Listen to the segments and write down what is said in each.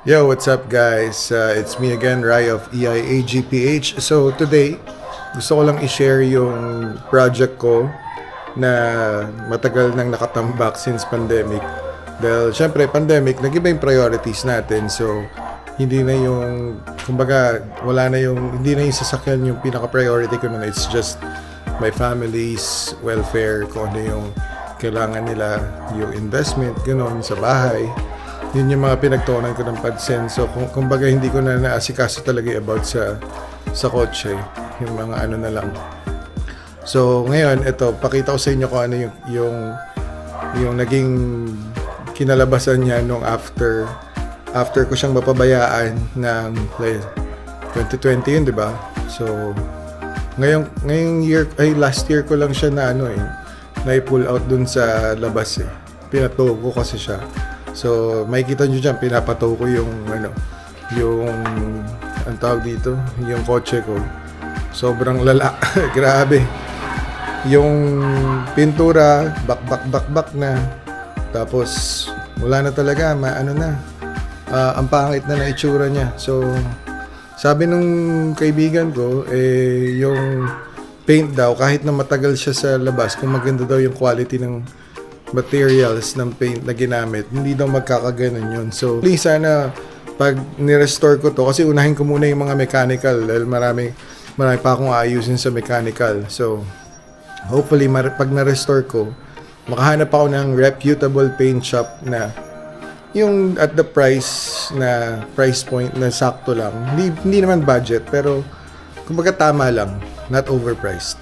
Yo, what's up guys? It's me again, Rai of EIAGPH. So today, gusto ko lang i-share yung project ko na matagal nang nakatambak since pandemic. Dahil syempre pandemic, nag-iba yung priorities natin. So hindi na yung, kumbaga, hindi na yung sasakyan yung pinaka-priority ko na. It's just my family's welfare, kung ano yung kailangan nila, yung investment, gano'n, sa bahay. Yun yung mga pinagtuunan ko ng pansin. So, kumbaga hindi ko na naasikaso talaga about sa kotse. Yung mga ano na lang. So, ngayon, ito, pakita ko sa inyo kung ano yung naging kinalabasan niya nung after ko siyang mapabayaan ng 2020 yun, di ba? So, ngayong year, last year ko lang siya na-pull out dun sa labas eh. Pinatow ko kasi siya. So, makikita nyo dyan, pinapatow ko yung ang tawag dito, yung kotse ko. Sobrang lala. Grabe. Yung pintura, bak na. Tapos, wala na talaga, ang pangit na itsura niya. So, sabi nung kaibigan ko, yung paint daw, kahit na matagal siya sa labas, kung maganda daw yung quality ng materials ng paint na ginamit, hindi daw magkakaganon yun. So, sana pag ni-restore ko to, kasi unahin ko muna yung mga mechanical dahil marami pa akong ayusin sa mechanical. So, hopefully, pag na-restore ko, makahanap ako ng reputable paint shop na yung at the price point na sakto lang. Hindi naman budget, pero kumbaga tama lang, not overpriced.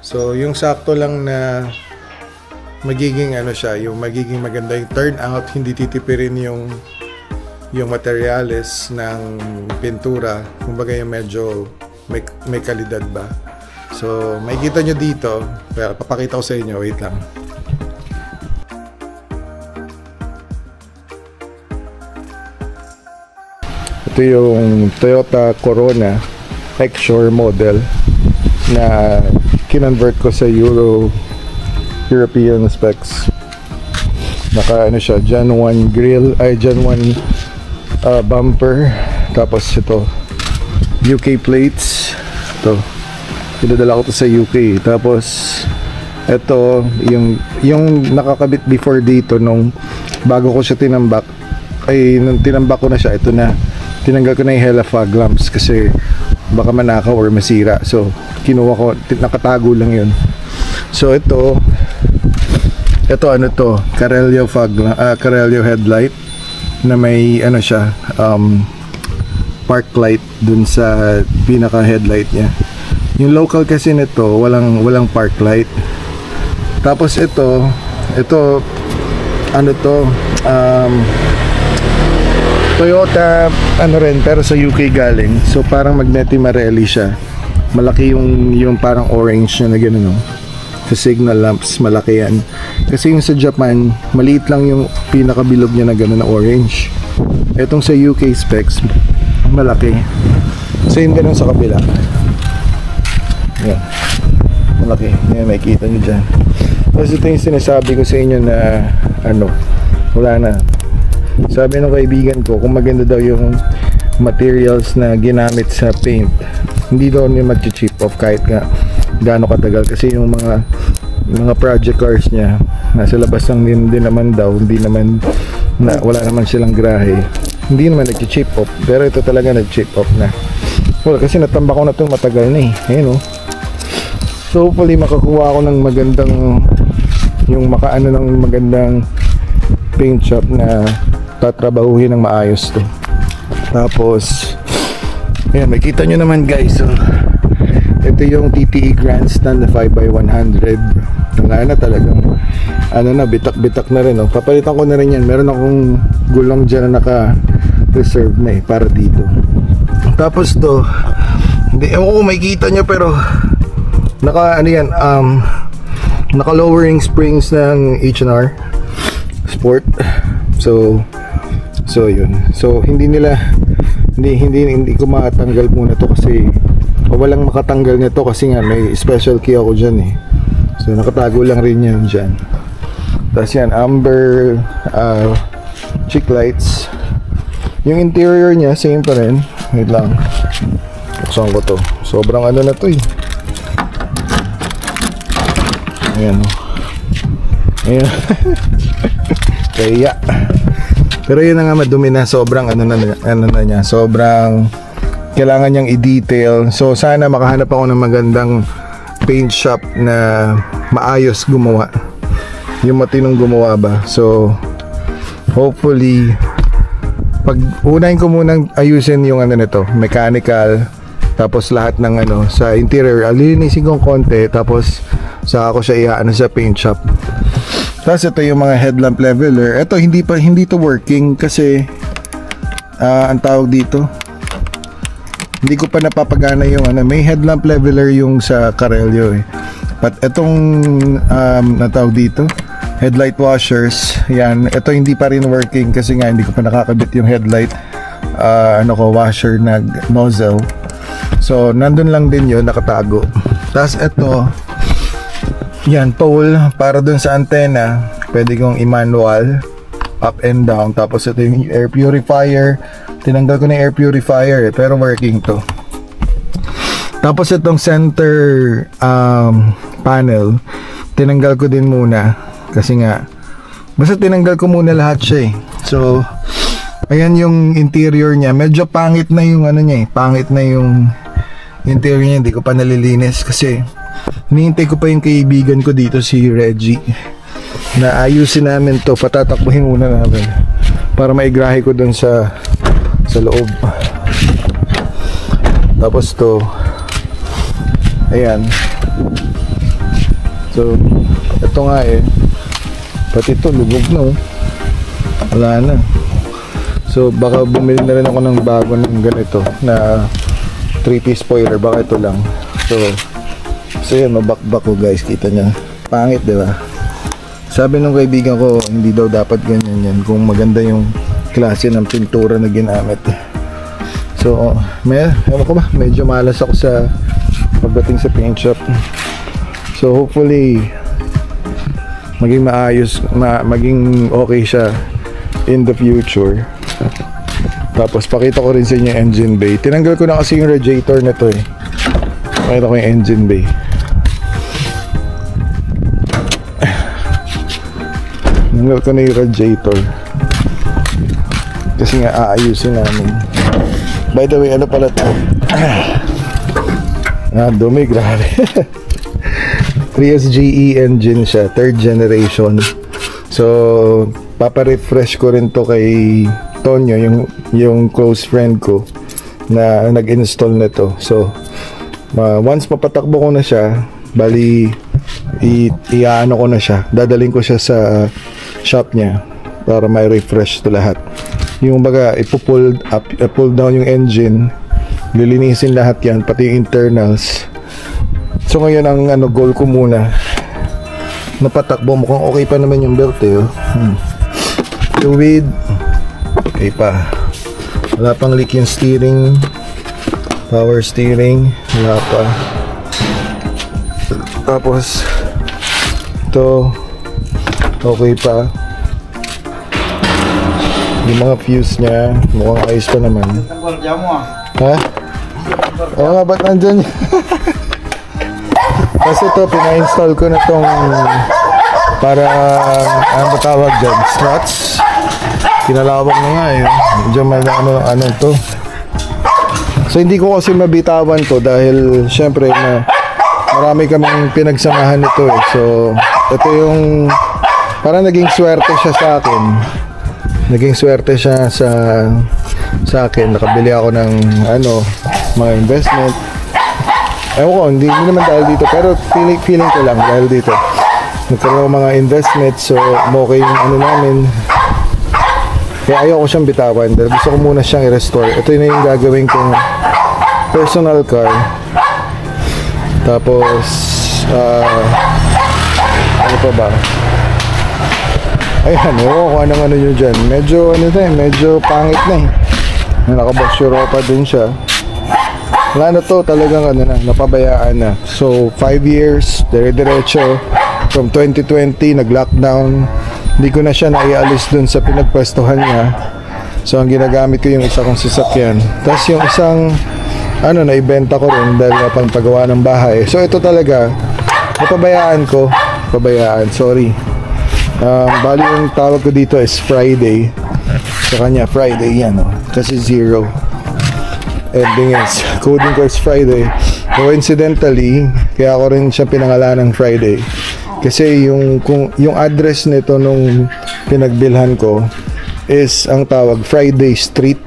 So, yung sakto lang na magiging magiging maganda yung turnout, hindi titipirin yung materials ng pintura, kumbaga yung medyo may kalidad ba. So, makikita nyo dito, pero papakita ko sa inyo, wait lang. Ito yung Toyota Corona X-Shore model na kinonvert ko sa European specs. Naka siya, Gen 1 grill, Gen 1 bumper. Tapos ito, UK plates. Ito, pinadala ko to sa UK. Tapos ito, yung nakakabit before dito nung bago ko siya tinambak. Nung tinambak ko na siya, ito na. Tinanggal ko na yung Hella fog lamps kasi baka manakaw or masira. So, kinuha ko, nakatago lang yun. So, ito Carelio headlight na may park light dun sa pinaka headlight niya. Yung local kasi nito walang park light. Tapos ito Toyota rin, pero sa UK galing. So parang Magneti Marelli siya. Malaki yung parang orange na gano'n, no? Sa signal lamps, malaki yan. Kasi yung sa Japan, maliit lang yung pinakabilog niya na gano'n na orange. Etong sa UK specs, malaki. Same ganun sa kabila. Yan. Malaki. Yan, makikita nyo dyan. Tapos ito yung sinasabi ko sa inyo na wala na. Sabi ng kaibigan ko, kung maganda daw yung materials na ginamit sa paint, hindi daw niya mag-chip off kahit nga gaano katagal, kasi yung mga project cars niya nasa labas lang din naman daw, wala naman silang grahe, hindi naman nag-chip off, pero ito talaga nag-chip off na. Well, kasi natamba ko na ito matagal na ayun, oh. So hopefully makakuha ako ng magandang paint shop na tatrabahuhin ng maayos to. Tapos ayan, makita nyo naman guys, so ito yung TTE Grandstand na 5x100. Wala na talagang bitak-bitak na rin, oh. Papalitan ko na rin yan. Meron akong gulong dyan na naka-reserve na para dito. Tapos to, hindi ko makikita nyo, pero naka lowering springs ng H&R Sport. So yun. So hindi ko matanggal muna to kasi walang makatanggal nito kasi nga may special key ako dyan So nakatago lang rin yan dyan. Tapos yan, amber cheek lights. Yung interior niya, same pa rin. Wait lang. Buksan ko to. Sobrang ano na to eh. Ayan. Ayan. Kaya. Pero yun na nga, madumi na. Sobrang ano na niya. Sobrang kailangan niyang i-detail. So sana makahanap ako ng magandang paint shop na maayos gumawa. Yung matinong gumawa ba. So hopefully pag unahin ko munang ayusin yung ano nito, mechanical, tapos lahat ng ano sa interior, alinisin kong konti, tapos saka ko siya iaano sa paint shop. Tapos ito yung mga headlamp leveler. Ito hindi to working kasi ang tawag dito, hindi ko pa napapagana yung ano, may headlamp leveler yung sa Carelio eh. But itong natawag dito, headlight washers, yan, ito hindi pa rin working kasi nga hindi ko pa nakakabit yung headlight washer na nozzle. So nandun lang din yun, nakatago. Tapos ito, yan, pole para dun sa antena, pwede kong i-manual up and down. Tapos ito yung air purifier, tinanggal ko na yung air purifier pero working to. Tapos itong center panel, tinanggal ko din muna kasi nga basta tinanggal ko muna lahat siya eh. So ayan yung interior niya, medyo pangit na yung ano niya eh, pangit na yung interior niya, hindi ko pa nalilinis kasi hinihintay ko pa yung kaibigan ko dito, si Reggie, na ayusin namin to, patatakbuhin muna namin para maigrahe ko dun sa loob. Tapos to, ayan, so ito nga eh, pati ito lubog na oh. Wala na. So baka bumili na rin ako ng bago ng ganito na 3-piece spoiler, baka ito lang. So yan, mabakbak ko guys, kita nyo, pangit diba? Sabi nung kaibigan ko, hindi daw dapat ganyan yan kung maganda yung klase ng pintura na ginamit. So ewan ko ba, medyo malas ako sa pagdating sa paint shop. So hopefully maging maayos, maging okay siya in the future. Tapos pakita ko rin sa inyo yung engine bay. Tinanggal ko na kasi yung radiator na to eh. Pakita ko yung engine bay. Tinanggal ko na yung radiator kasi nga aayusin namin. By the way, ano pala to? Dumi, grabe. 3SGE engine siya, 3rd generation. So papa-refresh ko rin to kay Tonyo, yung close friend ko na nag-install na to. So once mapatakbo ko na siya, bali iaano ko na siya, dadaling ko siya sa shop niya para may refresh to lahat. Yung baga ipo-pull up, pull down yung engine, lilinisin lahat yan, pati yung internals. So ngayon ang goal ko muna, napatakbo, mukhang okay pa naman yung belt eh. Fluid, okay pa. Wala pang leak yung steering, power steering, wala pa. Tapos ito, okay pa. Yung mga fuse nya, mukhang ayos pa naman. Ha? Oo nga, ba't nandyan? Kasi ito, pina-install ko na tong para, ano ba tawag dyan? Struts. Kinalawag na nga eh. Medyo ano to. So hindi ko kasi mabitawan to dahil syempre marami kaming pinagsamahan nito eh. So ito yung parang naging swerte siya sa akin. Naging swerte siya sa akin. Nakabili ako ng mga investment. Ewan ko, hindi naman dahil dito, pero feeling ko lang dahil dito. Nagkaroon ng mga investment, so okay yung namin. Kaya ayaw ko siyang bitawan dahil gusto ko muna siyang i-restore. Ito na yung gagawin kong personal car. Tapos ano pa ba? Ayan, kung anong nyo dyan. Medyo medyo pangit na eh. Nakabox Europa din siya. Wala na to, talagang napabayaan na. So 5 years, dire-diretso. From 2020, nag-lockdown. Hindi ko na siya naialis dun sa pinagpwestuhan niya. So ang ginagamit ko yung isa kong sasakyan. Tapos yung isang naibenta ko rin dahil nga pang paggawa ng bahay. So ito talaga napabayaan ko. Sorry. Bali yung tawag ko dito is Friday. Sa kanya Friday yan, kasi 0. Ending is coding ko is Friday. Coincidentally, kaya ako rin siya pinangalan ng Friday. Kasi yung address nito nung pinagbilhan ko is ang tawag Friday Street.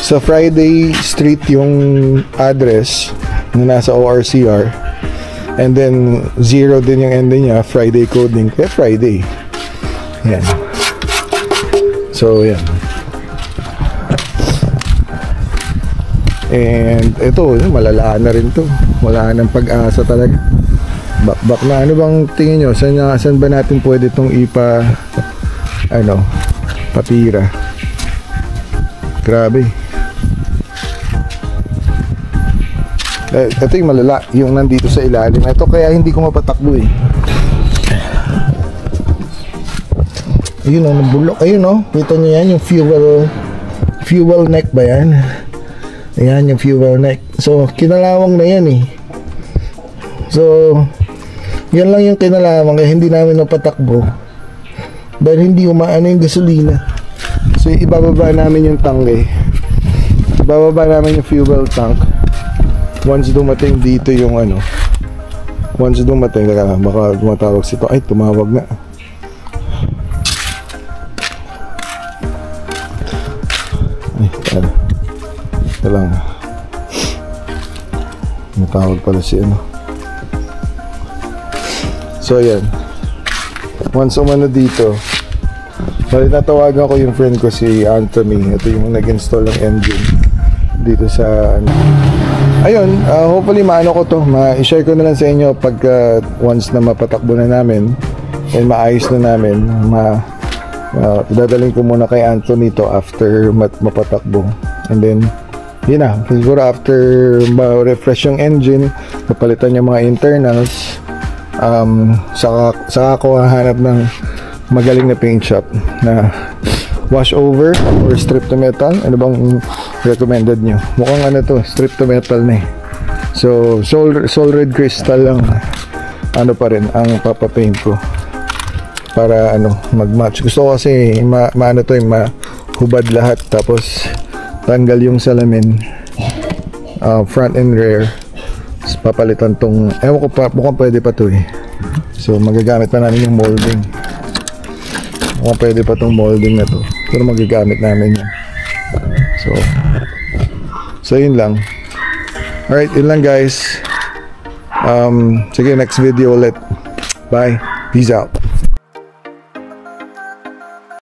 So Friday Street yung address na nasa ORCR, and then 0 din yung ending niya, Friday coding, kaya Friday. Yan. So yan. And ito, malala na rin to. Wala nang pag-asa talaga. Bakbak na. Ano bang tingin nyo? Saan ba natin pwede itong patira? Grabe. Ito yung malala, yung nandito sa ilalim. Ito kaya hindi ko mapatakbo eh. Ayun nabulok. Ayun kita nyo yan, yung fuel neck ba yan? Ayan yung fuel neck. So kinalawang na yan eh. So yan lang yung kinalawang, kaya hindi namin napatakbo dahil hindi umaano yung gasolina. So ibababa namin yung tangke, ibababa namin yung fuel tank once dumating dito yung once dumating, baka tumatawag sito. Ay, tumawag na. Ay, ito lang, matawag pala si So yan, once umano dito, natawagan ko yung friend ko si Anthony. Ito yung nag-install ng engine dito sa ayun, hopefully maano ko to, ma-share ko na lang sa inyo pag once na mapatakbo na namin and maayos na namin, dadaling ko muna kay Anthony to after mapatakbo. And then yun na, siguro after ma-refresh yung engine, napalitan yung mga internals, saka ako hahanap ng magaling na paint shop na wash over or strip to metal. Ano bang recommended nyo? Mukhang strip to metal na eh. So Sol Red Crystal lang pa rin ang papapaint ko para mag-match. Gusto ko kasi mahubad lahat, tapos tanggal yung salamin, front and rear. Papalitan tong, ewan ko pa, mukhang pwede pa to eh. So magagamit pa namin yung molding. Mukhang pwede pa tong molding na to, pero magagamit namin yan. So yun lang. Alright, yun lang guys. Sige, next video ulit. Bye, peace out.